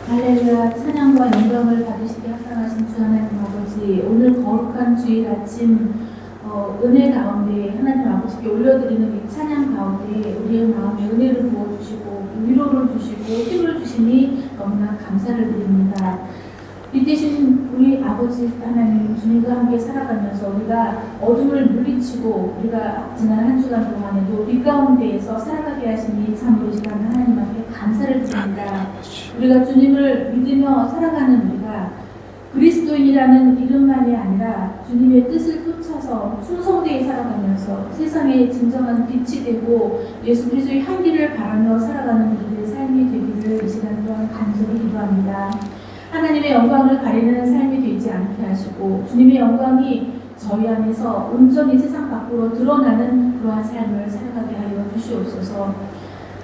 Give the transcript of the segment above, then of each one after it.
할렐루야. 찬양과 영광을 받으시게 합당하신 주 하나님 아버지, 오늘 거룩한 주일 아침 은혜 가운데 하나님 아버지께 올려드리는 이 찬양 가운데 우리의 마음에 은혜를 부어주시고 위로를 주시고 힘을 주시니 너무나 감사를 드립니다. 빛되신 우리 아버지 하나님, 주님과 함께 살아가면서 우리가 어둠을 물리치고 우리가 지난 한 주간 동안에도 빛 가운데에서 살아가게 하시니 참 이 시간 하나님 앞에 감사를 드립니다. 우리가 주님을 믿으며 살아가는 우리가 그리스도인이라는 이름만이 아니라 주님의 뜻을 쫓아서 충성되게 살아가면서 세상에 진정한 빛이 되고 예수 그리스도의 향기를 바라며 살아가는 우리들의 삶이 되기를 이 시간 동안 간절히 기도합니다. 하나님의 영광을 가리는 삶이 되지 않게 하시고 주님의 영광이 저희 안에서 온전히 세상 밖으로 드러나는 그러한 삶을 살아가게 하여 주시옵소서.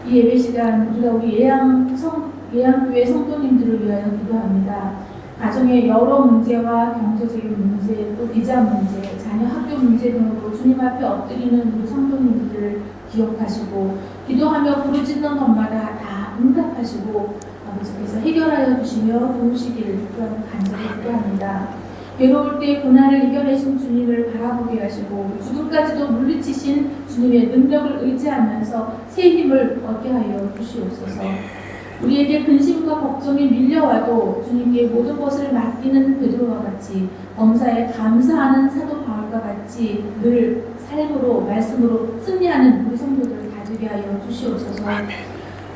이 예배 시간 우리가 우리 예양교회 성도님들을 위하여 기도합니다. 가정의 여러 문제와 경제적인 문제, 또 비자 문제, 자녀 학교 문제 등으로 주님 앞에 엎드리는 우리 성도님들을 기억하시고 기도하며 부르짖는 것마다 다 응답하시고 아버지께서 해결하여 주시며 도우시기를 또한 간절히 기도합니다. 괴로울 때 고난을 이겨내신 주님을 바라보게 하시고 죽음까지도 물리치신 주님의 능력을 의지하면서 새 힘을 얻게 하여 주시옵소서. 우리에게 근심과 걱정이 밀려와도 주님께 모든 것을 맡기는 베드로와 같이 범사에 감사하는 사도 바울과 같이 늘 삶으로 말씀으로 승리하는 우리 성도들을 다지게 하여 주시옵소서.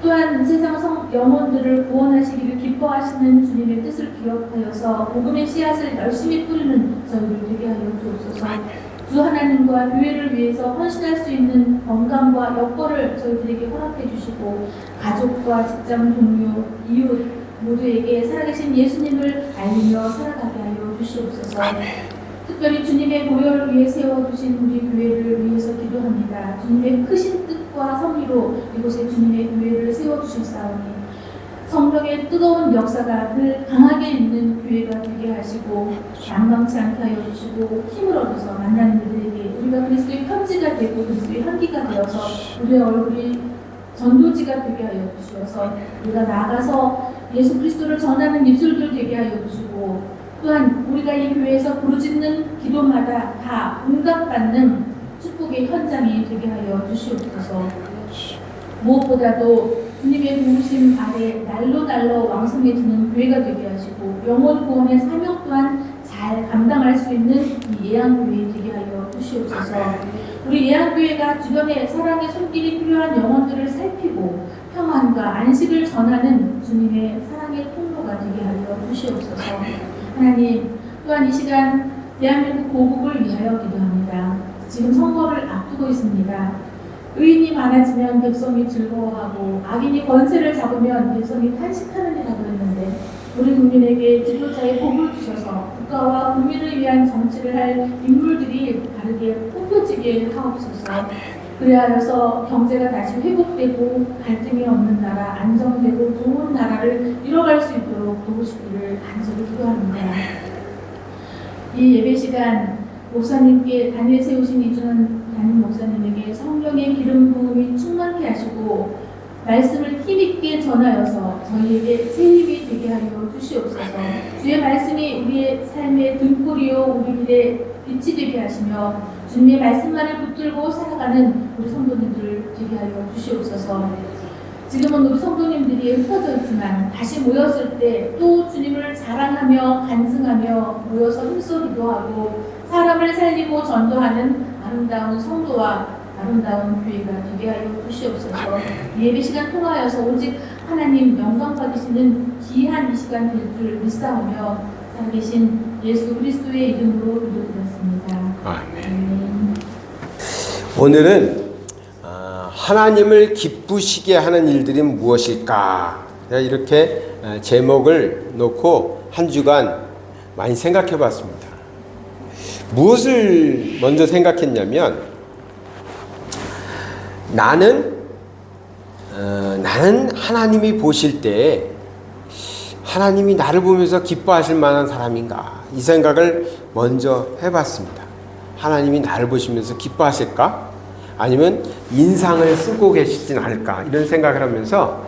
또한 세상 영혼들을 구원하시기를 기뻐하시는 주님의 뜻을 기억하여서 복음의 씨앗을 열심히 뿌리는 저희들 되게 하여 주옵소서. 주 하나님과 교회를 위해서 헌신할 수 있는 건강과 여건을 저희들에게 허락해 주시고 가족과 직장 동료, 이웃 모두에게 살아계신 예수님을 알리며 살아가게 하여 주시옵소서. 특별히 주님의 보혈을 위해 세워주신 우리 교회를 위해서 기도합니다. 주님의 크신 뜻과 섭리로 이곳에 주님의 교회를 세워주셨사오니 성령의 뜨거운 역사가 늘 강하게 있는 교회가 되게 하시고 난망치 않게 하여 주시고 힘을 얻어서 만나는 이들에게 우리가 그리스도의 편지가 되고 그리스도의 향기가 되어서 우리의 얼굴이 전도지가 되게 하여 주셔서 우리가 나가서 예수 그리스도를 전하는 입술들 되게 하여 주시고 또한 우리가 이 교회에서 부르짖는 기도마다 다 응답받는 축복의 현장이 되게 하여 주시옵소서. 무엇보다도 주님의 도우심 아래 날로 왕성해지는 교회가 되게 하시고 영혼 구원의 사명 또한 잘 감당할 수 있는 이 예양교회 되게 하여 주시옵소서. 우리 예양교회가 주변에 사랑의 손길이 필요한 영혼들을 살피고 평안과 안식을 전하는 주님의 사랑의 통로가 되게 하여 주시옵소서. 하나님, 또한 이 시간 대한민국 고국을 위하여 기도합니다. 지금 선거를 앞두고 있습니다. 의인이 많아지면 백성이 즐거워하고 악인이 권세를 잡으면 백성이 탄식하느니라고 했는데 우리 국민에게 지도자의 복을 주셔서 국가와 국민을 위한 정치를 할 인물들이 바르게 뽑혀지게 하옵소서. 그래서 경제가 다시 회복되고 갈등이 없는 나라, 안정되고 좋은 나라를 이뤄갈 수 있도록 도우시기를 간절히 기도합니다. 이 예배 시간 목사님께 단위에 세우신 이준원 담임 목사님에게 성령의 기름 부음이 충만케 하시고 말씀을 힘있게 전하여서 저희에게 새 힘이 되게 하여 주시옵소서. 주의 말씀이 우리의 삶의 등불이요 우리 길에 빛이 되게 하시며 주님의 말씀만을 붙들고 살아가는 우리 성도님들을 되게 하여 주시옵소서. 지금은 우리 성도님들이 흩어져 있지만 다시 모였을 때 또 주님을 자랑하며 간증하며 모여서 힘써 기도하고 사람을 살리고 전도하는 아름다운 성도와 아름다운 교회가 되게 하여 주시옵소서. 예배 시간 통하여서 오직 하나님 영광 받으시는 귀한 이 시간 될 줄 믿사오며 살아계신 예수 그리스도의 이름으로 기도드렸습니다. 아멘. 오늘은 하나님을 기쁘시게 하는 일들이 무엇일까? 이렇게 제목을 놓고 한 주간 많이 생각해 봤습니다. 무엇을 먼저 생각했냐면 나는 하나님이 보실 때 하나님이 나를 보면서 기뻐하실 만한 사람인가? 이 생각을 먼저 해봤습니다. 하나님이 나를 보시면서 기뻐하실까? 아니면 인상을 쓰고 계시진 않을까? 이런 생각을 하면서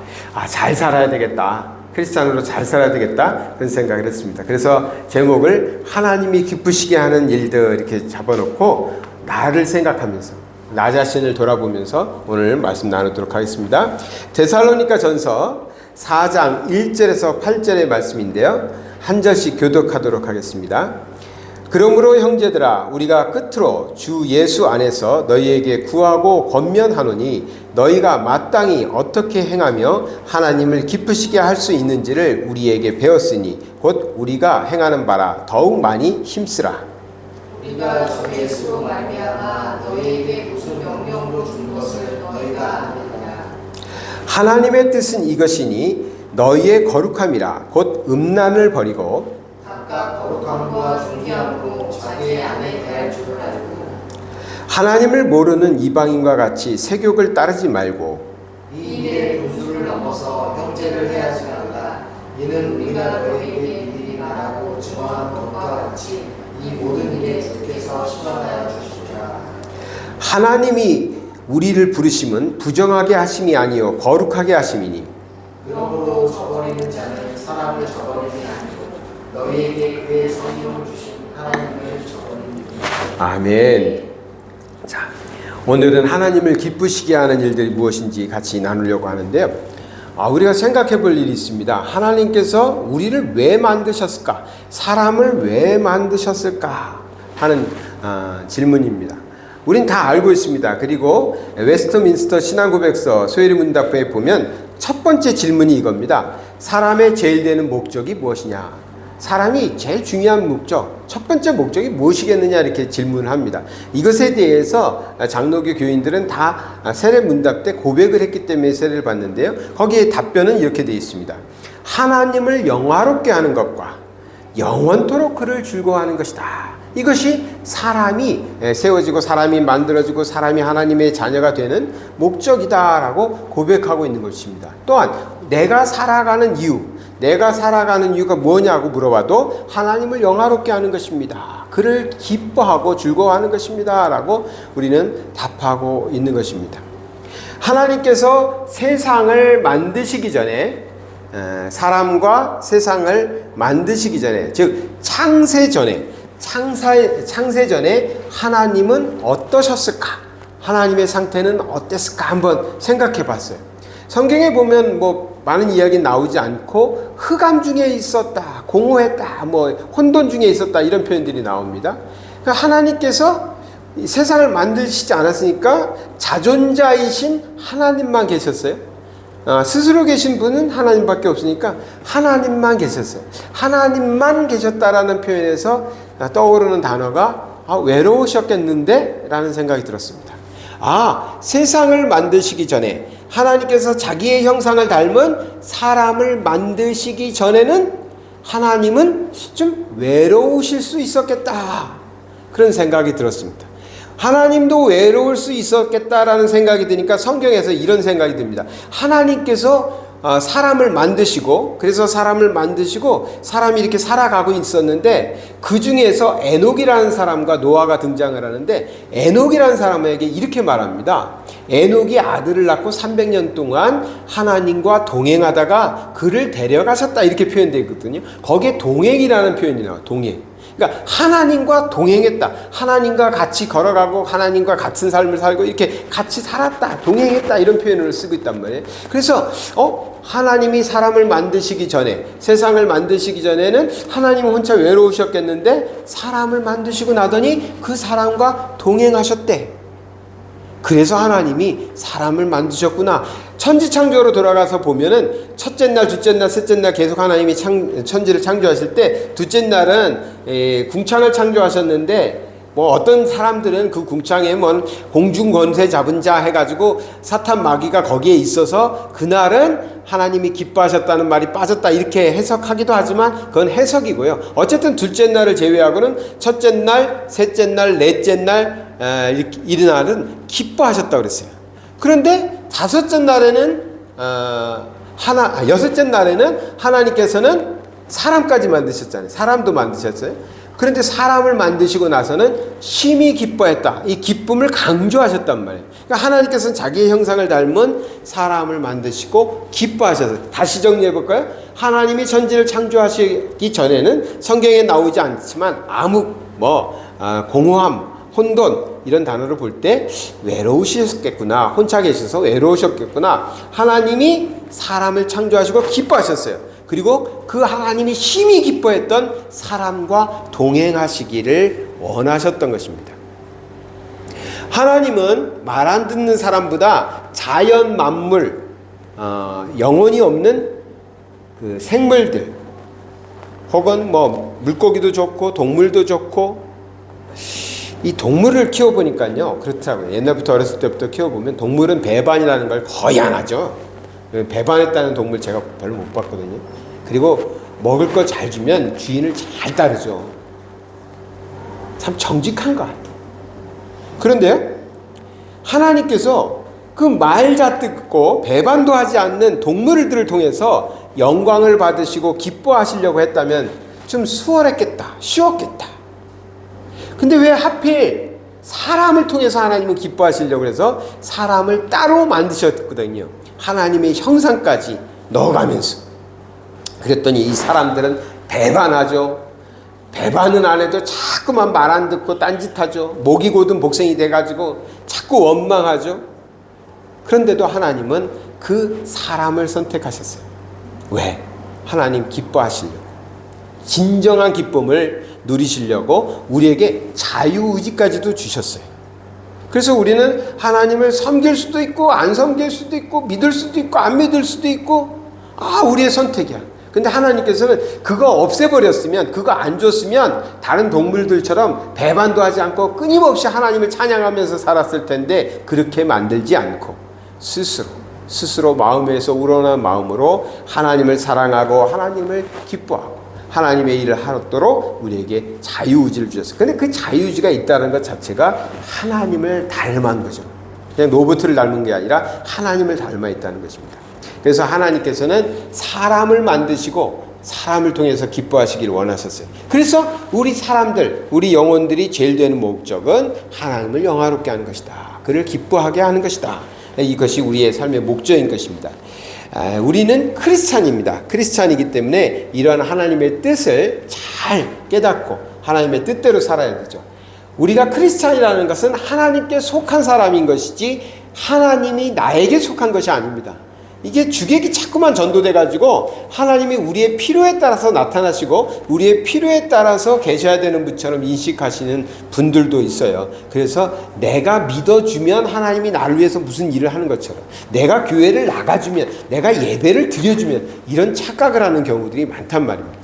잘 살아야 되겠다. 크리스찬으로 잘 살아야 되겠다 그런 생각을 했습니다. 그래서 제목을 하나님이 기쁘시게 하는 일들 이렇게 잡아놓고 나를 생각하면서 나 자신을 돌아보면서 오늘 말씀 나누도록 하겠습니다. 데살로니가 전서 4장 1절에서 8절의 말씀인데요. 한 절씩 교독하도록 하겠습니다. 그러므로 형제들아 우리가 끝으로 주 예수 안에서 너희에게 구하고 권면하노니 너희가 마땅히 어떻게 행하며 하나님을 기쁘시게 할 수 있는지를 우리에게 배웠으니 곧 우리가 행하는 바라 더욱 많이 힘쓰라. 우리가 주 예수로 말미암아 너희에게 무슨 명령으로 준 것을 너희가 아느냐. 하나님의 뜻은 이것이니 너희의 거룩함이라 곧 음란을 버리고 각각 거룩함과 존귀함으로 자기의 아내 대할 줄을 알고 하나님을 모르는 이방인과 같이 세욕을 따르지 말고 이 일의 분수를 넘어서 형제를 해야지 말라. 이는 우리가 너희에게 미리 말하고 증언한 것과 같이 이 모든 일에 주께서 시전하여 주시리라. 하나님이 우리를 부르심은 부정하게 하심이 아니요 거룩하게 하심이니 그러므로 저버리는 자는 사람을 저버리는 아니고 너희에게 그의 성령을 주신 하나님을 저버리니. 아멘. 자, 오늘은 하나님을 기쁘시게 하는 일들이 무엇인지 같이 나누려고 하는데요. 우리가 생각해 볼 일이 있습니다. 하나님께서 우리를 왜 만드셨을까? 사람을 왜 만드셨을까? 하는 질문입니다. 우린 다 알고 있습니다. 그리고 웨스트민스터 신앙고백서 소요리 문답부에 보면 첫 번째 질문이 이겁니다. 사람의 제일 되는 목적이 무엇이냐? 사람이 제일 중요한 목적, 첫 번째 목적이 무엇이겠느냐 이렇게 질문을 합니다. 이것에 대해서 장로교 교인들은 다 세례 문답 때 고백을 했기 때문에 세례를 받는데요. 거기에 답변은 이렇게 되어 있습니다. 하나님을 영화롭게 하는 것과 영원토록 그를 즐거워하는 것이다. 이것이 사람이 세워지고 사람이 만들어지고 사람이 하나님의 자녀가 되는 목적이다라고 고백하고 있는 것입니다. 또한 내가 살아가는 이유가 뭐냐고 물어봐도 하나님을 영화롭게 하는 것입니다. 그를 기뻐하고 즐거워하는 것입니다. 라고 우리는 답하고 있는 것입니다. 하나님께서 세상을 만드시기 전에 사람과 세상을 만드시기 전에 즉 창세 전에 하나님은 어떠셨을까? 하나님의 상태는 어땠을까? 한번 생각해 봤어요. 성경에 보면 많은 이야기 나오지 않고 흑암 중에 있었다, 공허했다, 혼돈 중에 있었다 이런 표현들이 나옵니다. 그러니까 하나님께서 세상을 만드시지 않았으니까 자존자이신 하나님만 계셨어요. 스스로 계신 분은 하나님밖에 없으니까 하나님만 계셨어요. 하나님만 계셨다라는 표현에서 떠오르는 단어가 외로우셨겠는데? 라는 생각이 들었습니다. 세상을 만드시기 전에 하나님께서 자기의 형상을 닮은 사람을 만드시기 전에는 하나님은 좀 외로우실 수 있었겠다. 그런 생각이 들었습니다. 하나님도 외로울 수 있었겠다라는 생각이 드니까 성경에서 이런 생각이 듭니다. 하나님께서 사람을 만드시고 그래서 사람이 이렇게 살아가고 있었는데 그 중에서 에녹이라는 사람과 노아가 등장을 하는데 에녹이라는 사람에게 이렇게 말합니다. 에녹이 아들을 낳고 300년 동안 하나님과 동행하다가 그를 데려가셨다 이렇게 표현되어 있거든요. 거기에 동행이라는 표현이 나와요. 동행. 그러니까 하나님과 동행했다. 하나님과 같이 걸어가고 하나님과 같은 삶을 살고 이렇게 같이 살았다. 동행했다. 이런 표현을 쓰고 있단 말이에요. 그래서 하나님이 사람을 만드시기 전에 세상을 만드시기 전에는 하나님은 혼자 외로우셨겠는데 사람을 만드시고 나더니 그 사람과 동행하셨대. 그래서 하나님이 사람을 만드셨구나. 천지창조로 돌아가서 보면은 첫째 날, 둘째 날, 셋째 날 계속 하나님이 천지를 창조하실 때 둘째 날은 궁창을 창조하셨는데 어떤 사람들은 그 궁창에 공중 권세 잡은 자 해가지고 사탄 마귀가 거기에 있어서 그날은 하나님이 기뻐하셨다는 말이 빠졌다 이렇게 해석하기도 하지만 그건 해석이고요. 어쨌든 둘째 날을 제외하고는 첫째 날, 셋째 날, 넷째 날 이 날은 기뻐하셨다고 그랬어요. 그런데 여섯째 날에는 하나님께서는 사람까지 만드셨잖아요. 사람도 만드셨어요. 그런데 사람을 만드시고 나서는 심히 기뻐했다. 이 기쁨을 강조하셨단 말이에요. 그러니까 하나님께서는 자기의 형상을 닮은 사람을 만드시고 기뻐하셔서, 다시 정리해 볼까요? 하나님이 천지를 창조하시기 전에는 성경에 나오지 않지만 암흑, 공허함, 혼돈 이런 단어를 볼 때 외로우셨겠구나, 혼자 계셔서 외로우셨겠구나. 하나님이 사람을 창조하시고 기뻐하셨어요. 그리고 그 하나님이 심히 기뻐했던 사람과 동행하시기를 원하셨던 것입니다. 하나님은 말 안 듣는 사람보다 자연 만물, 영혼이 없는 그 생물들, 혹은 물고기도 좋고 동물도 좋고, 이 동물을 키워보니까요, 그렇더라고요. 옛날부터 어렸을 때부터 키워보면 동물은 배반이라는 걸 거의 안 하죠. 배반했다는 동물 제가 별로 못 봤거든요. 그리고 먹을 거 잘 주면 주인을 잘 따르죠. 참 정직한 것 같아요. 그런데요, 하나님께서 그 말 잘 듣고 배반도 하지 않는 동물들을 통해서 영광을 받으시고 기뻐하시려고 했다면 좀 수월했겠다, 쉬웠겠다. 근데 왜 하필 사람을 통해서 하나님은 기뻐하시려고 해서 사람을 따로 만드셨거든요. 하나님의 형상까지 넣어가면서. 그랬더니 이 사람들은 배반하죠. 배반은 안 해도 자꾸만 말 안 듣고 딴짓하죠. 목이 곧은 복생이 돼가지고 자꾸 원망하죠. 그런데도 하나님은 그 사람을 선택하셨어요. 왜? 하나님 기뻐하시려고. 진정한 기쁨을 누리시려고 우리에게 자유의지까지도 주셨어요. 그래서 우리는 하나님을 섬길 수도 있고 안 섬길 수도 있고 믿을 수도 있고 안 믿을 수도 있고, 우리의 선택이야. 근데 하나님께서는 그거 없애버렸으면, 그거 안 줬으면 다른 동물들처럼 배반도 하지 않고 끊임없이 하나님을 찬양하면서 살았을 텐데, 그렇게 만들지 않고 스스로 마음에서 우러난 마음으로 하나님을 사랑하고 하나님을 기뻐하고 하나님의 일을 하도록 우리에게 자유의지를 주셨어요. 근데 그 자유의지가 있다는 것 자체가 하나님을 닮은 거죠. 그냥 로봇을 닮은 게 아니라 하나님을 닮아 있다는 것입니다. 그래서 하나님께서는 사람을 만드시고 사람을 통해서 기뻐하시길 원하셨어요. 그래서 우리 사람들, 우리 영혼들이 제일 되는 목적은 하나님을 영화롭게 하는 것이다. 그를 기뻐하게 하는 것이다. 이것이 우리의 삶의 목적인 것입니다. 우리는 크리스찬입니다. 크리스찬이기 때문에 이런 하나님의 뜻을 잘 깨닫고 하나님의 뜻대로 살아야 되죠. 우리가 크리스찬이라는 것은 하나님께 속한 사람인 것이지 하나님이 나에게 속한 것이 아닙니다. 이게 주객이 자꾸만 전도돼가지고 하나님이 우리의 필요에 따라서 나타나시고 우리의 필요에 따라서 계셔야 되는 분처럼 인식하시는 분들도 있어요. 그래서 내가 믿어주면 하나님이 나를 위해서 무슨 일을 하는 것처럼, 내가 교회를 나가주면, 내가 예배를 드려주면, 이런 착각을 하는 경우들이 많단 말입니다.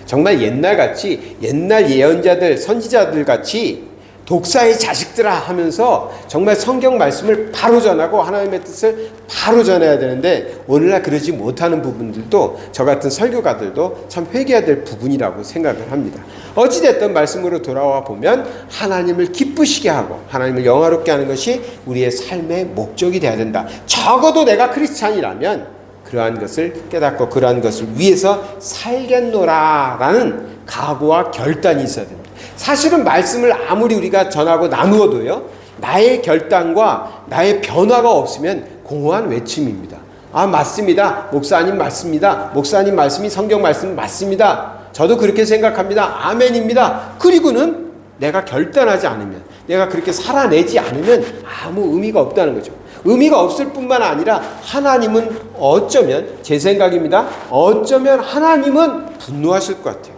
정말 옛날같이, 옛날 예언자들, 선지자들 같이 독사의 자식들아 하면서 정말 성경 말씀을 바로 전하고 하나님의 뜻을 바로 전해야 되는데, 오늘날 그러지 못하는 부분들도 저 같은 설교가들도 참 회개해야 될 부분이라고 생각을 합니다. 어찌됐든 말씀으로 돌아와 보면 하나님을 기쁘시게 하고 하나님을 영화롭게 하는 것이 우리의 삶의 목적이 되어야 된다. 적어도 내가 크리스찬이라면 그러한 것을 깨닫고 그러한 것을 위해서 살겠노라라는 각오와 결단이 있어야 됩니다. 사실은 말씀을 아무리 우리가 전하고 나누어도요, 나의 결단과 나의 변화가 없으면 공허한 외침입니다. 맞습니다. 목사님 맞습니다. 목사님 말씀이 성경 말씀 맞습니다. 저도 그렇게 생각합니다. 아멘입니다. 그리고는 내가 결단하지 않으면, 내가 그렇게 살아내지 않으면 아무 의미가 없다는 거죠. 의미가 없을 뿐만 아니라 하나님은 어쩌면, 제 생각입니다, 어쩌면 하나님은 분노하실 것 같아요.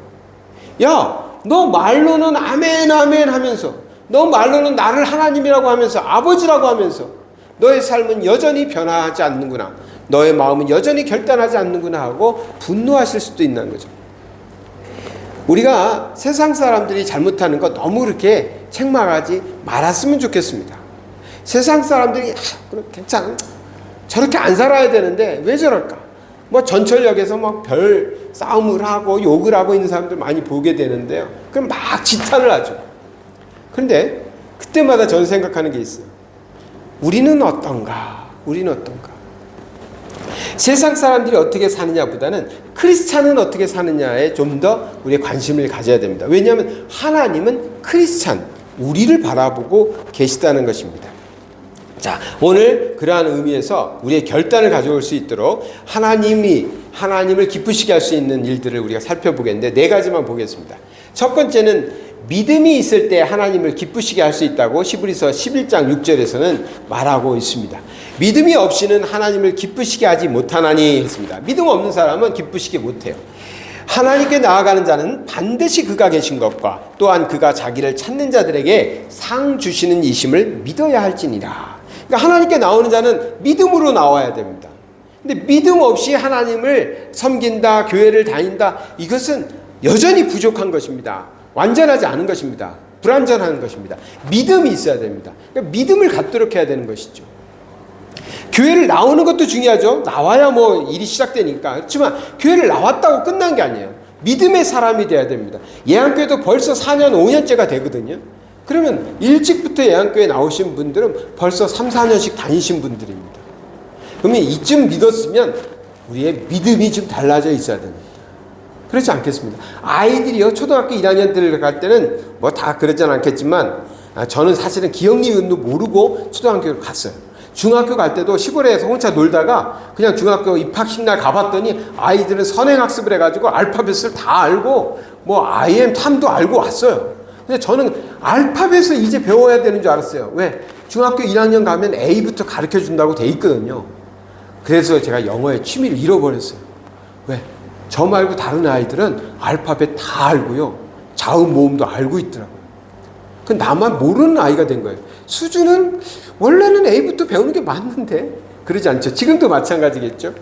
야, 너 말로는 아멘 아멘 하면서, 너 말로는 나를 하나님이라고 하면서, 아버지라고 하면서 너의 삶은 여전히 변화하지 않는구나, 너의 마음은 여전히 결단하지 않는구나 하고 분노하실 수도 있는 거죠. 우리가 세상 사람들이 잘못하는 거 너무 그렇게 책망하지 말았으면 좋겠습니다. 세상 사람들이 괜찮아, 저렇게 안 살아야 되는데 왜 저럴까? 전철역에서 별 싸움을 하고 욕을 하고 있는 사람들 많이 보게 되는데요. 그럼 막 지탄을 하죠. 그런데 그때마다 저는 생각하는 게 있어요. 우리는 어떤가? 우리는 어떤가? 세상 사람들이 어떻게 사느냐보다는 크리스찬은 어떻게 사느냐에 좀 더 우리의 관심을 가져야 됩니다. 왜냐하면 하나님은 크리스찬, 우리를 바라보고 계시다는 것입니다. 자, 오늘 그러한 의미에서 우리의 결단을 가져올 수 있도록 하나님을 기쁘시게 할 수 있는 일들을 우리가 살펴보겠는데 네 가지만 보겠습니다. 첫 번째는 믿음이 있을 때 하나님을 기쁘시게 할 수 있다고 히브리서 11장 6절에서는 말하고 있습니다. 믿음이 없이는 하나님을 기쁘시게 하지 못하나니 했습니다. 믿음 없는 사람은 기쁘시게 못해요. 하나님께 나아가는 자는 반드시 그가 계신 것과 또한 그가 자기를 찾는 자들에게 상 주시는 이심을 믿어야 할지니라. 그러니까 하나님께 나오는 자는 믿음으로 나와야 됩니다. 근데 믿음 없이 하나님을 섬긴다, 교회를 다닌다, 이것은 여전히 부족한 것입니다. 완전하지 않은 것입니다. 불완전한 것입니다. 믿음이 있어야 됩니다. 그러니까 믿음을 갖도록 해야 되는 것이죠. 교회를 나오는 것도 중요하죠. 나와야 뭐 일이 시작되니까. 그렇지만 교회를 나왔다고 끝난 게 아니에요. 믿음의 사람이 돼야 됩니다. 예안교회도 벌써 4년, 5년째가 되거든요. 그러면 일찍부터 예안교회 나오신 분들은 벌써 3, 4년씩 다니신 분들입니다. 그러면 이쯤 믿었으면 우리의 믿음이 좀 달라져 있어야 됩니다. 그렇지 않겠습니까? 아이들이요, 초등학교 1학년 들어갈 때는 뭐 다 그러진 않겠지만, 저는 사실은 기억니은도 모르고 초등학교를 갔어요. 중학교 갈 때도 시골에서 혼자 놀다가 그냥 중학교 입학식 날 가봤더니 아이들은 선행학습을 해가지고 알파벳을 다 알고 뭐 IM 탐도 알고 왔어요. 근데 저는 알파벳을 이제 배워야 되는 줄 알았어요. 왜? 중학교 1학년 가면 A부터 가르쳐 준다고 돼 있거든요. 그래서 제가 영어의 취미를 잃어버렸어요. 왜? 저 말고 다른 아이들은 알파벳 다 알고요. 자음 모음도 알고 있더라고요. 그 나만 모르는 아이가 된 거예요. 수준은 원래는 A부터 배우는 게 맞는데 그러지 않죠. 지금도 마찬가지겠죠.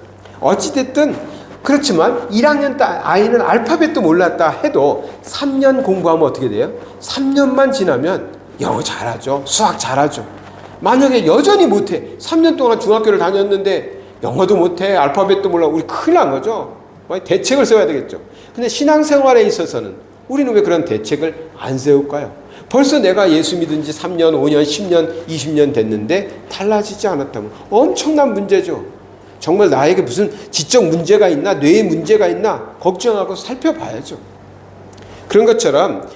어찌됐든 그렇지만 1학년 아이는 알파벳도 몰랐다 해도 3년 공부하면 어떻게 돼요? 3년만 지나면 영어 잘하죠. 수학 잘하죠. 만약에 여전히 못해, 3년 동안 중학교를 다녔는데 영어도 못해, 알파벳도 몰라, 우리 큰일 난 거죠. 대책을 세워야 되겠죠. 근데 신앙생활에 있어서는 우리는 왜 그런 대책을 안 세울까요? 벌써 내가 예수 믿은 지 3년, 5년, 10년, 20년 됐는데 달라지지 않았다면 엄청난 문제죠. 정말 나에게 무슨 지적 문제가 있나, 뇌에 문제가 있나 걱정하고 살펴봐야죠. 그런 것처럼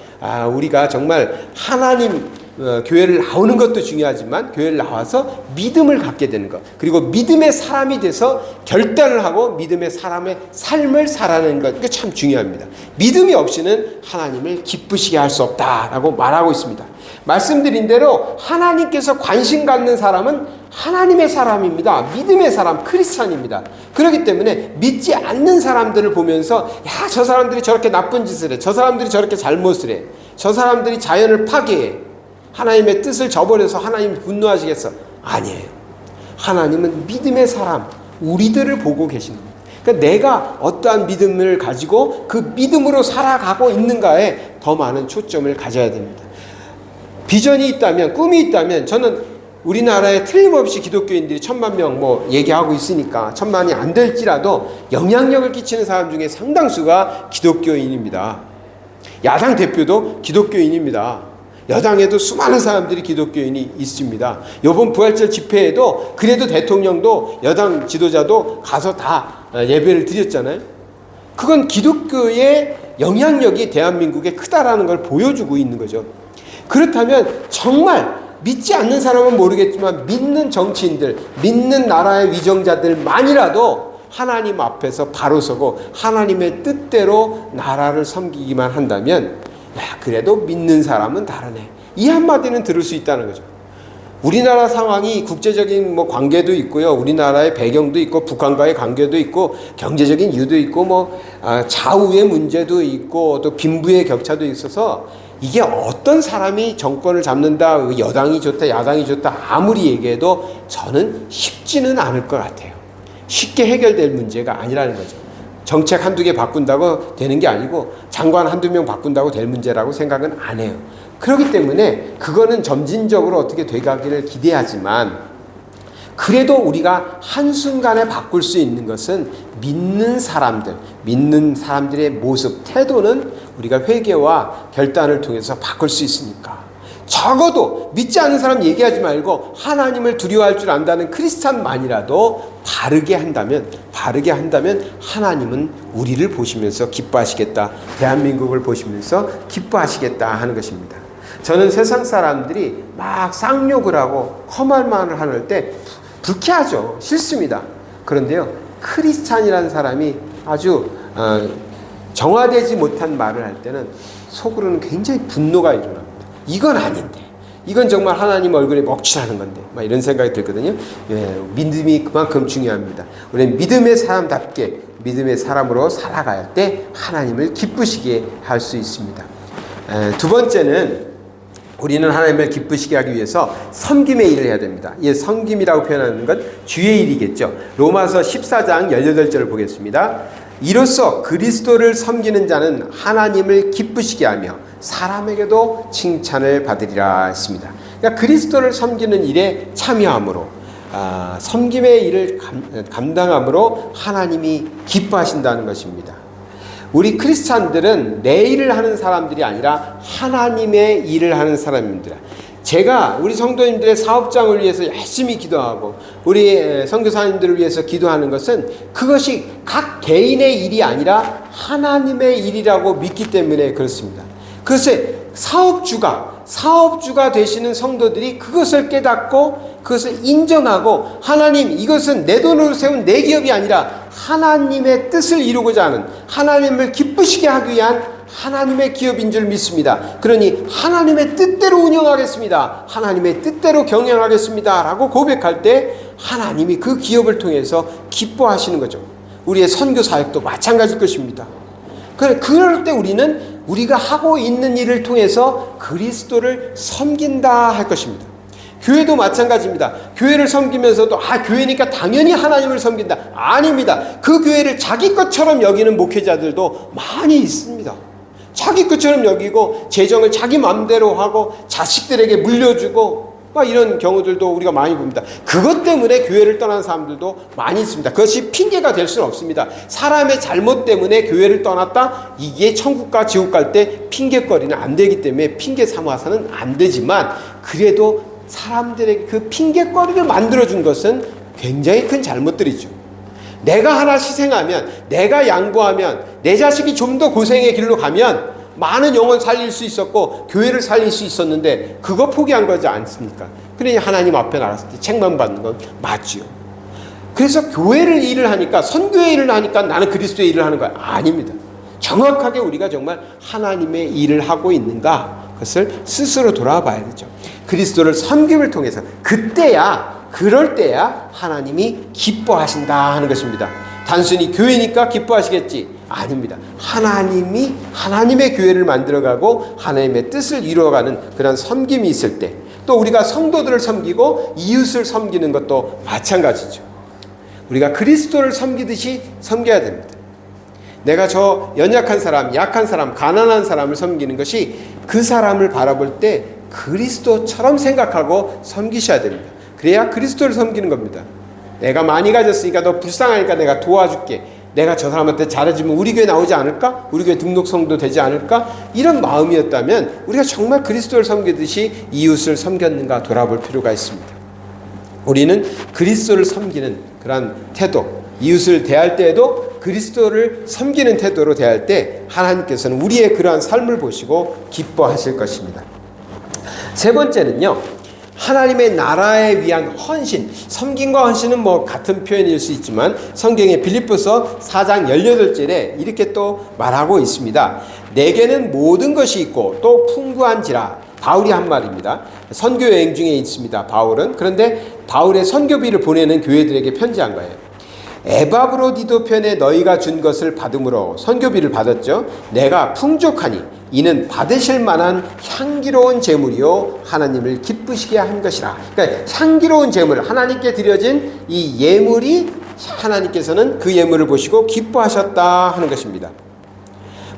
우리가 정말 하나님 교회를 나오는 것도 중요하지만 교회를 나와서 믿음을 갖게 되는 것, 그리고 믿음의 사람이 돼서 결단을 하고 믿음의 사람의 삶을 살아내는 것, 이게 참 중요합니다. 믿음이 없이는 하나님을 기쁘시게 할 수 없다라고 말하고 있습니다. 말씀드린 대로 하나님께서 관심 갖는 사람은 하나님의 사람입니다. 믿음의 사람, 크리스찬입니다. 그렇기 때문에 믿지 않는 사람들을 보면서 야, 저 사람들이 저렇게 나쁜 짓을 해, 저 사람들이 저렇게 잘못을 해, 저 사람들이 자연을 파괴해, 하나님의 뜻을 저버려서 하나님이 분노하시겠어? 아니에요. 하나님은 믿음의 사람, 우리들을 보고 계신 겁니다. 그러니까 내가 어떠한 믿음을 가지고 그 믿음으로 살아가고 있는가에 더 많은 초점을 가져야 됩니다. 비전이 있다면, 꿈이 있다면, 저는 우리나라에 틀림없이 기독교인들이 1000만 명 뭐 얘기하고 있으니까 1000만이 안 될지라도 영향력을 끼치는 사람 중에 상당수가 기독교인입니다. 야당 대표도 기독교인입니다. 여당에도 수많은 사람들이 기독교인이 있습니다. 이번 부활절 집회에도 그래도 대통령도 여당 지도자도 가서 다 예배를 드렸잖아요. 그건 기독교의 영향력이 대한민국에 크다라는 걸 보여주고 있는 거죠. 그렇다면 정말 믿지 않는 사람은 모르겠지만 믿는 정치인들, 믿는 나라의 위정자들만이라도 하나님 앞에서 바로 서고 하나님의 뜻대로 나라를 섬기기만 한다면 야, 그래도 믿는 사람은 다르네. 이 한마디는 들을 수 있다는 거죠. 우리나라 상황이 국제적인 뭐 관계도 있고요. 우리나라의 배경도 있고 북한과의 관계도 있고 경제적인 이유도 있고 좌우의 문제도 있고 또 빈부의 격차도 있어서 이게 어떤 사람이 정권을 잡는다, 여당이 좋다, 야당이 좋다 아무리 얘기해도 저는 쉽지는 않을 것 같아요. 쉽게 해결될 문제가 아니라는 거죠. 정책 한두 개 바꾼다고 되는 게 아니고 장관 한두 명 바꾼다고 될 문제라고 생각은 안 해요. 그렇기 때문에 그거는 점진적으로 어떻게 돼가기를 기대하지만 그래도 우리가 한순간에 바꿀 수 있는 것은 믿는 사람들의 모습, 태도는 우리가 회개와 결단을 통해서 바꿀 수 있으니까 적어도 믿지 않는 사람 얘기하지 말고 하나님을 두려워할 줄 안다는 크리스찬만이라도 바르게 한다면 하나님은 우리를 보시면서 기뻐하시겠다. 대한민국을 보시면서 기뻐하시겠다 하는 것입니다. 저는 세상 사람들이 막 쌍욕을 하고 험한 말을 하는 때 불쾌하죠. 싫습니다. 그런데요, 크리스찬이라는 사람이 아주 정화되지 못한 말을 할 때는 속으로는 굉장히 분노가 일어납니다. 이건 아닌데, 이건 정말 하나님 얼굴에 먹칠하는 건데, 막 이런 생각이 들거든요. 예, 믿음이 그만큼 중요합니다. 우리는 믿음의 사람답게 믿음의 사람으로 살아갈 때 하나님을 기쁘시게 할 수 있습니다. 두 번째는 우리는 하나님을 기쁘시게 하기 위해서 섬김의 일을 해야 됩니다. 이 섬김이라고 표현하는 건 주의 일이겠죠. 로마서 14장 18절을 보겠습니다. 이로써 그리스도를 섬기는 자는 하나님을 기쁘시게 하며 사람에게도 칭찬을 받으리라 했습니다. 그러니까 그리스도를 섬기는 일에 참여함으로 섬김의 일을 감당함으로 하나님이 기뻐하신다는 것입니다. 우리 크리스찬들은 내 일을 하는 사람들이 아니라 하나님의 일을 하는 사람입니다. 제가 우리 성도님들의 사업장을 위해서 열심히 기도하고 우리 선교사님들을 위해서 기도하는 것은 그것이 각 개인의 일이 아니라 하나님의 일이라고 믿기 때문에 그렇습니다. 그것을 사업주가 되시는 성도들이 그것을 깨닫고 그것을 인정하고 하나님, 이것은 내 돈으로 세운 내 기업이 아니라 하나님의 뜻을 이루고자 하는, 하나님을 기쁘시게 하기 위한 하나님의 기업인 줄 믿습니다. 그러니 하나님의 뜻대로 운영하겠습니다. 하나님의 뜻대로 경영하겠습니다. 라고 고백할 때 하나님이 그 기업을 통해서 기뻐하시는 거죠. 우리의 선교 사역도 마찬가지일 것입니다. 그럴 때 우리는 우리가 하고 있는 일을 통해서 그리스도를 섬긴다 할 것입니다. 교회도 마찬가지입니다. 교회를 섬기면서도 교회니까 당연히 하나님을 섬긴다. 아닙니다. 그 교회를 자기 것처럼 여기는 목회자들도 많이 있습니다. 자기 것처럼 여기고 재정을 자기 마음대로 하고 자식들에게 물려주고 막 이런 경우들도 우리가 많이 봅니다. 그것 때문에 교회를 떠난 사람들도 많이 있습니다. 그것이 핑계가 될 수는 없습니다. 사람의 잘못 때문에 교회를 떠났다? 이게 천국과 지옥 갈 때 핑계거리는 안 되기 때문에 핑계 삼아서는 안 되지만, 그래도 사람들에게 그 핑계거리를 만들어준 것은 굉장히 큰 잘못들이죠. 내가 하나 희생하면, 내가 양보하면, 내 자식이 좀 더 고생의 길로 가면 많은 영혼 살릴 수 있었고 교회를 살릴 수 있었는데 그거 포기한 거지 않습니까? 그러니 하나님 앞에 나갔을 때 책만 받는 건 맞지요. 그래서 교회를 일을 하니까, 선교의 일을 하니까 나는 그리스도의 일을 하는 거야. 아닙니다. 정확하게 우리가 정말 하나님의 일을 하고 있는가, 그것을 스스로 돌아봐야 되죠. 그리스도를 섬김을 통해서 그럴 때야 하나님이 기뻐하신다 하는 것입니다. 단순히 교회니까 기뻐하시겠지? 아닙니다. 하나님이 하나님의 교회를 만들어가고 하나님의 뜻을 이루어가는 그런 섬김이 있을 때, 또 우리가 성도들을 섬기고 이웃을 섬기는 것도 마찬가지죠. 우리가 그리스도를 섬기듯이 섬겨야 됩니다. 내가 저 연약한 사람, 약한 사람, 가난한 사람을 섬기는 것이 그 사람을 바라볼 때 그리스도처럼 생각하고 섬기셔야 됩니다. 그래야 그리스도를 섬기는 겁니다. 내가 많이 가졌으니까 너 불쌍하니까 내가 도와줄게. 내가 저 사람한테 잘해주면 우리 교회 나오지 않을까? 우리 교회 등록성도 되지 않을까? 이런 마음이었다면 우리가 정말 그리스도를 섬기듯이 이웃을 섬겼는가 돌아볼 필요가 있습니다. 우리는 그리스도를 섬기는 그런 태도, 이웃을 대할 때에도 그리스도를 섬기는 태도로 대할 때 하나님께서는 우리의 그러한 삶을 보시고 기뻐하실 것입니다. 세 번째는요, 하나님의 나라에 위한 헌신. 섬김과 헌신은 같은 표현일 수 있지만 성경의 빌립보서 4장 18절에 이렇게 또 말하고 있습니다. 내게는 모든 것이 있고 또 풍부한지라. 바울이 한 말입니다. 선교 여행 중에 있습니다, 바울은. 그런데 바울의 선교비를 보내는 교회들에게 편지한 거예요. 에바브로디도 편에 너희가 준 것을 받음으로, 선교비를 받았죠. 내가 풍족하니 이는 받으실 만한 향기로운 제물이요 하나님을 기쁘시게 한 것이라. 그러니까 향기로운 제물, 하나님께 드려진 이 예물이 하나님께서는 그 예물을 보시고 기뻐하셨다 하는 것입니다.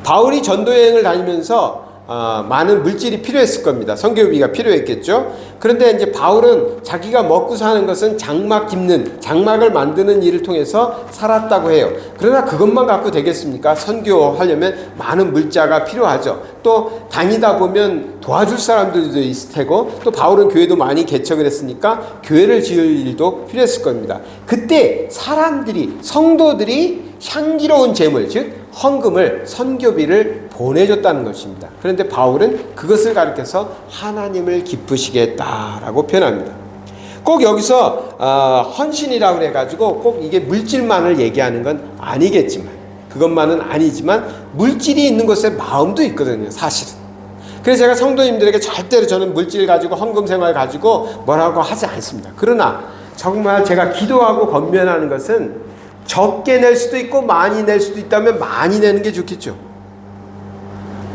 바울이 전도 여행을 다니면서 많은 물질이 필요했을 겁니다. 선교비가 필요했겠죠. 그런데 이제 바울은 자기가 먹고 사는 것은 장막 깁는, 장막을 만드는 일을 통해서 살았다고 해요. 그러나 그것만 갖고 되겠습니까? 선교하려면 많은 물자가 필요하죠. 또 다니다 보면 도와줄 사람들도 있을 테고, 또 바울은 교회도 많이 개척을 했으니까 교회를 지을 일도 필요했을 겁니다. 그때 사람들이, 성도들이 향기로운 제물, 즉 헌금을, 선교비를 보내줬다는 것입니다. 그런데 바울은 그것을 가리켜서 하나님을 기쁘시겠다라고 표현합니다. 꼭 여기서 헌신이라고 해가지고 꼭 이게 물질만을 얘기하는 건 아니겠지만, 그것만은 아니지만 물질이 있는 곳에 마음도 있거든요, 사실은. 그래서 제가 성도님들에게 절대로 저는 물질 가지고 헌금 생활 가지고 뭐라고 하지 않습니다. 그러나 정말 제가 기도하고 권면하는 것은 적게 낼 수도 있고 많이 낼 수도 있다면 많이 내는 게 좋겠죠.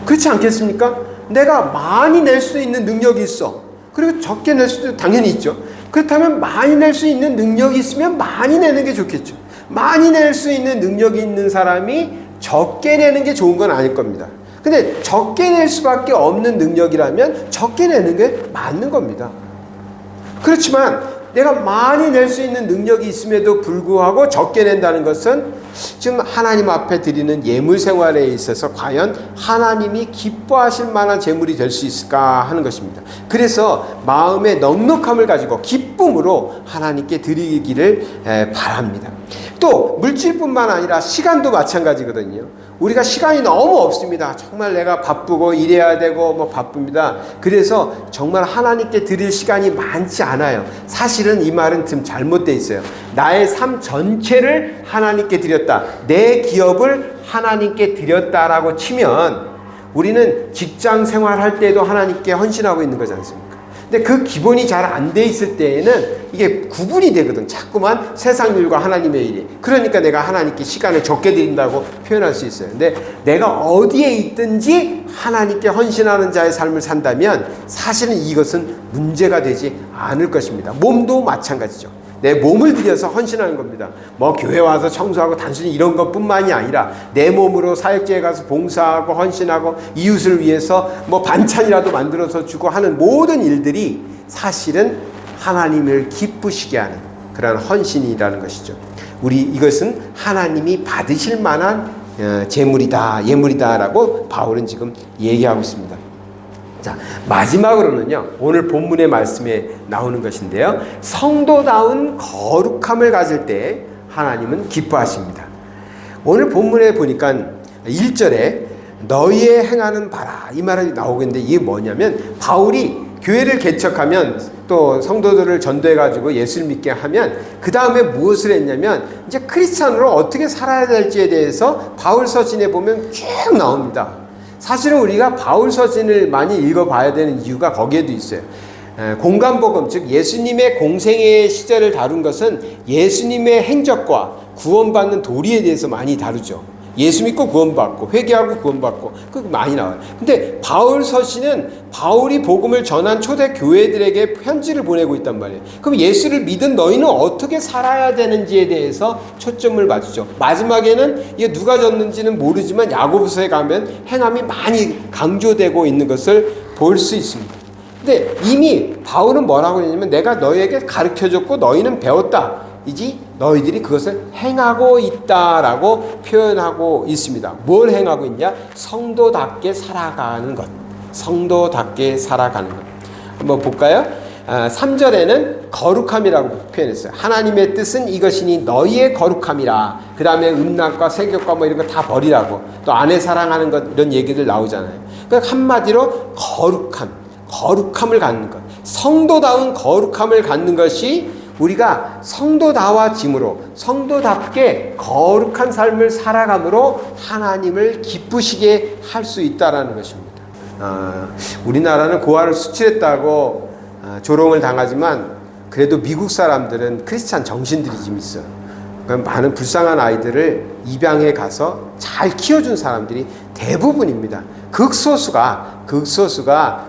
그렇지 않겠습니까? 내가 많이 낼 수 있는 능력이 있어. 그리고 적게 낼 수도 당연히 있죠. 그렇다면 많이 낼 수 있는 능력이 있으면 많이 내는 게 좋겠죠. 많이 낼 수 있는 능력이 있는 사람이 적게 내는 게 좋은 건 아닐 겁니다. 근데 적게 낼 수밖에 없는 능력이라면 적게 내는 게 맞는 겁니다. 그렇지만 내가 많이 낼 수 있는 능력이 있음에도 불구하고 적게 낸다는 것은 지금 하나님 앞에 드리는 예물 생활에 있어서 과연 하나님이 기뻐하실 만한 제물이 될 수 있을까 하는 것입니다. 그래서 마음의 넉넉함을 가지고 기쁨으로 하나님께 드리기를 바랍니다. 또 물질뿐만 아니라 시간도 마찬가지거든요. 우리가 시간이 너무 없습니다. 정말 내가 바쁘고 일해야 되고 뭐 바쁩니다. 그래서 정말 하나님께 드릴 시간이 많지 않아요. 사실은 이 말은 좀 잘못되어 있어요. 나의 삶 전체를 하나님께 드렸다, 내 기업을 하나님께 드렸다라고 치면 우리는 직장 생활할 때도 하나님께 헌신하고 있는 거지 않습니까? 근데 그 기본이 잘 안 돼 있을 때에는 이게 구분이 되거든. 자꾸만 세상 일과 하나님의 일이. 그러니까 내가 하나님께 시간을 적게 드린다고 표현할 수 있어요. 근데 내가 어디에 있든지 하나님께 헌신하는 자의 삶을 산다면 사실은 이것은 문제가 되지 않을 것입니다. 몸도 마찬가지죠. 내 몸을 들여서 헌신하는 겁니다. 뭐 교회 와서 청소하고 단순히 이런 것뿐만이 아니라 내 몸으로 사역지에 가서 봉사하고 헌신하고 이웃을 위해서 뭐 반찬이라도 만들어서 주고 하는 모든 일들이 사실은 하나님을 기쁘시게 하는 그런 헌신이라는 것이죠. 이것은 하나님이 받으실 만한 제물이다, 예물이다라고 바울은 지금 얘기하고 있습니다. 자, 마지막으로는요, 오늘 본문의 말씀에 나오는 것인데요, 성도다운 거룩함을 가질 때 하나님은 기뻐하십니다. 오늘 본문에 보니까 1절에 너희의 행하는 바라, 이 말이 나오고 있는데 이게 뭐냐면 바울이 교회를 개척하면 또 성도들을 전도해가지고 예수를 믿게 하면 그 다음에 무엇을 했냐면 이제 크리스찬으로 어떻게 살아야 될지에 대해서 바울 서신에 보면 쭉 나옵니다. 사실은 우리가 바울 서신을 많이 읽어봐야 되는 이유가 거기에도 있어요. 공간복음, 즉 예수님의 공생의 시절을 다룬 것은 예수님의 행적과 구원받는 도리에 대해서 많이 다루죠. 예수 믿고 구원받고 회개하고 구원받고 그거 많이 나와요. 근데 바울 서신은 바울이 복음을 전한 초대 교회들에게 편지를 보내고 있단 말이에요. 그럼 예수를 믿은 너희는 어떻게 살아야 되는지에 대해서 초점을 맞추죠. 마지막에는 이게 누가 졌는지는 모르지만 야고보서에 가면 행함이 많이 강조되고 있는 것을 볼 수 있습니다. 근데 이미 바울은 뭐라고 했냐면 내가 너희에게 가르쳐줬고 너희는 배웠다. 이지 너희들이 그것을 행하고 있다라고 표현하고 있습니다. 뭘 행하고 있냐? 성도답게 살아가는 것. 성도답게 살아가는 것. 한번 볼까요? 3절에는 거룩함이라고 표현했어요. 하나님의 뜻은 이것이니 너희의 거룩함이라. 그 다음에 음란과 세욕과 뭐 이런 거 다 버리라고. 또 아내 사랑하는 것 이런 얘기들 나오잖아요. 그러니까 한마디로 거룩함을 갖는 것. 성도다운 거룩함을 갖는 것이 우리가 성도다워짐으로 성도답게 거룩한 삶을 살아감으로 하나님을 기쁘시게 할 수 있다라는 것입니다. 우리나라는 고아를 수출했다고 조롱을 당하지만 그래도 미국 사람들은 크리스찬 정신들이 좀 있어요. 많은 불쌍한 아이들을 입양해 가서 잘 키워준 사람들이 대부분입니다. 극소수가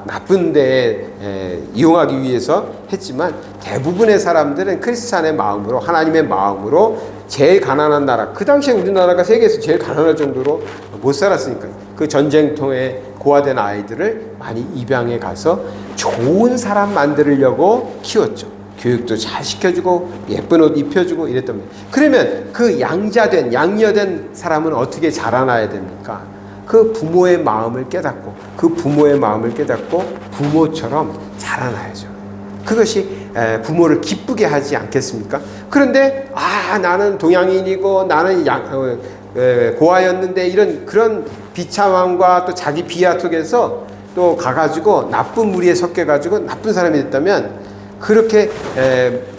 나쁜 데 이용하기 위해서 했지만 대부분의 사람들은 크리스찬의 마음으로 하나님의 마음으로 제일 가난한 나라, 그 당시에 우리나라가 세계에서 제일 가난할 정도로 못 살았으니까요. 그 전쟁통에 고아된 아이들을 많이 입양해 가서 좋은 사람 만들려고 키웠죠. 교육도 잘 시켜주고 예쁜 옷 입혀주고 이랬단 말이에요. 그러면 그 양녀된 사람은 어떻게 자라나야 됩니까? 그 부모의 마음을 깨닫고 부모처럼 자라나야죠. 그것이 부모를 기쁘게 하지 않겠습니까? 그런데 나는 동양인이고 나는 고아였는데 이런 그런 비참함과 또 자기 비하 속에서 또 가가지고 나쁜 무리에 섞여가지고 나쁜 사람이 됐다면 그렇게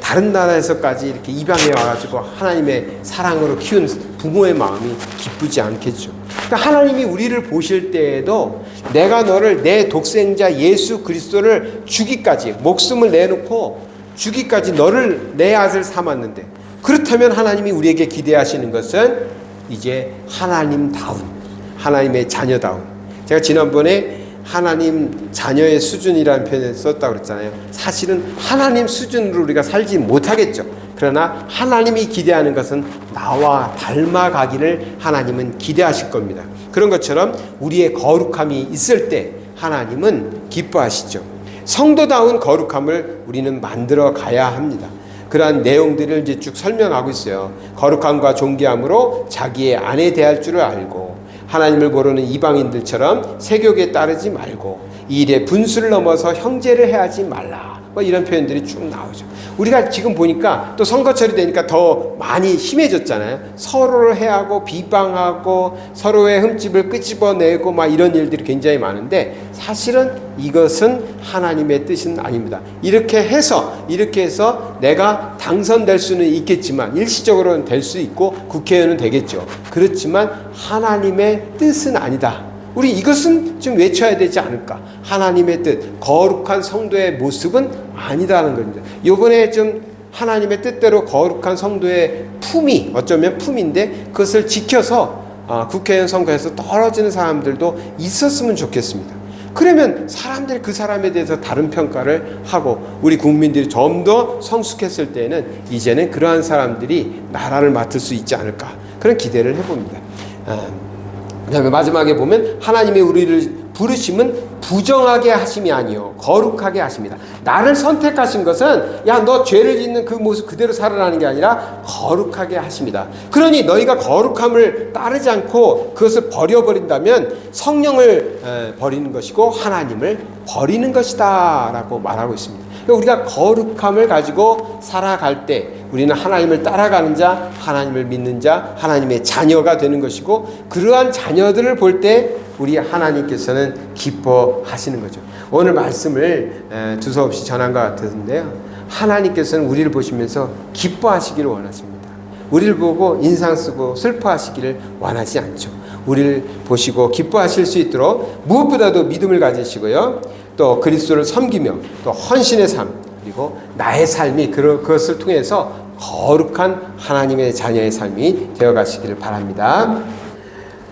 다른 나라에서까지 이렇게 입양해 와가지고 하나님의 사랑으로 키운 부모의 마음이 기쁘지 않겠죠. 그러니까 하나님이 우리를 보실 때에도 내가 너를 내 독생자 예수 그리스도를 주기까지 목숨을 내놓고 주기까지 너를 내 아들 삼았는데, 그렇다면 하나님이 우리에게 기대하시는 것은 이제 하나님의 자녀다운, 제가 지난번에 하나님 자녀의 수준이라는 표현을 썼다고 그랬잖아요. 사실은 하나님 수준으로 우리가 살지 못하겠죠. 그러나 하나님이 기대하는 것은 나와 닮아가기를 하나님은 기대하실 겁니다. 그런 것처럼 우리의 거룩함이 있을 때 하나님은 기뻐하시죠. 성도다운 거룩함을 우리는 만들어 가야 합니다. 그러한 내용들을 이제 쭉 설명하고 있어요. 거룩함과 존귀함으로 자기의 아내 대할 줄을 알고, 하나님을 모르는 이방인들처럼 세교에 따르지 말고, 이 일에 분수를 넘어서 형제를 해하지 말라. 뭐 이런 표현들이 쭉 나오죠. 우리가 지금 보니까 또 선거철이 되니까 더 많이 심해졌잖아요. 서로를 해하고 비방하고 서로의 흠집을 끄집어내고 막 이런 일들이 굉장히 많은데, 사실은 이것은 하나님의 뜻은 아닙니다. 이렇게 해서 내가 당선될 수는 있겠지만, 일시적으로는 될 수 있고 국회의원은 되겠죠. 그렇지만 하나님의 뜻은 아니다. 우리 이것은 좀 외쳐야 되지 않을까. 하나님의 뜻, 거룩한 성도의 모습은 아니다는 겁니다. 요번에 좀 하나님의 뜻대로 거룩한 성도의 품이, 어쩌면 품인데 그것을 지켜서 국회의원 선거에서 떨어지는 사람들도 있었으면 좋겠습니다. 그러면 사람들이 그 사람에 대해서 다른 평가를 하고, 우리 국민들이 좀 더 성숙했을 때는 이제는 그러한 사람들이 나라를 맡을 수 있지 않을까, 그런 기대를 해봅니다. 그 다음에 마지막에 보면 하나님이 우리를 부르심은 부정하게 하심이 아니요 거룩하게 하십니다. 나를 선택하신 것은 너 죄를 짓는 그 모습 그대로 살아나는 게 아니라 거룩하게 하십니다. 그러니 너희가 거룩함을 따르지 않고 그것을 버려버린다면 성령을 버리는 것이고 하나님을 버리는 것이다 라고 말하고 있습니다. 우리가 거룩함을 가지고 살아갈 때 우리는 하나님을 따라가는 자, 하나님을 믿는 자, 하나님의 자녀가 되는 것이고, 그러한 자녀들을 볼 때 우리 하나님께서는 기뻐하시는 거죠. 오늘 말씀을 두서없이 전한 것 같은데요, 하나님께서는 우리를 보시면서 기뻐하시기를 원하십니다. 우리를 보고 인상 쓰고 슬퍼하시기를 원하지 않죠. 우리를 보시고 기뻐하실 수 있도록 무엇보다도 믿음을 가지시고요, 또 그리스도를 섬기며 또 헌신의 삶, 그리고 나의 삶이 그것을 통해서 거룩한 하나님의 자녀의 삶이 되어가시기를 바랍니다.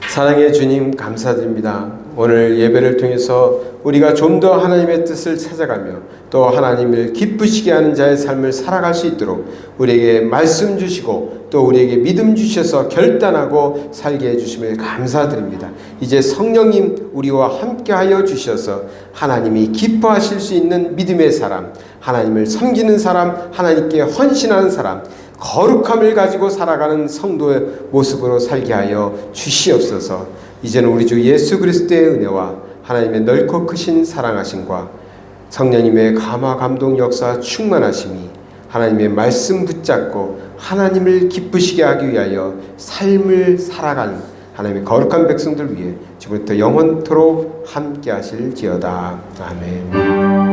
사랑의 주님, 감사드립니다. 오늘 예배를 통해서 우리가 좀 더 하나님의 뜻을 찾아가며 또 하나님을 기쁘시게 하는 자의 삶을 살아갈 수 있도록 우리에게 말씀 주시고 또 우리에게 믿음 주셔서 결단하고 살게 해주심을 감사드립니다. 이제 성령님 우리와 함께하여 주셔서 하나님이 기뻐하실 수 있는 믿음의 사람, 하나님을 섬기는 사람, 하나님께 헌신하는 사람, 거룩함을 가지고 살아가는 성도의 모습으로 살게 하여 주시옵소서. 이제는 우리 주 예수 그리스도의 은혜와 하나님의 넓고 크신 사랑하심과 성령님의 감화 감동 역사 충만하심이 하나님의 말씀 붙잡고 하나님을 기쁘시게 하기 위하여 삶을 살아가는 하나님의 거룩한 백성들 위해 지금부터 영원토록 함께 하실지어다. 아멘.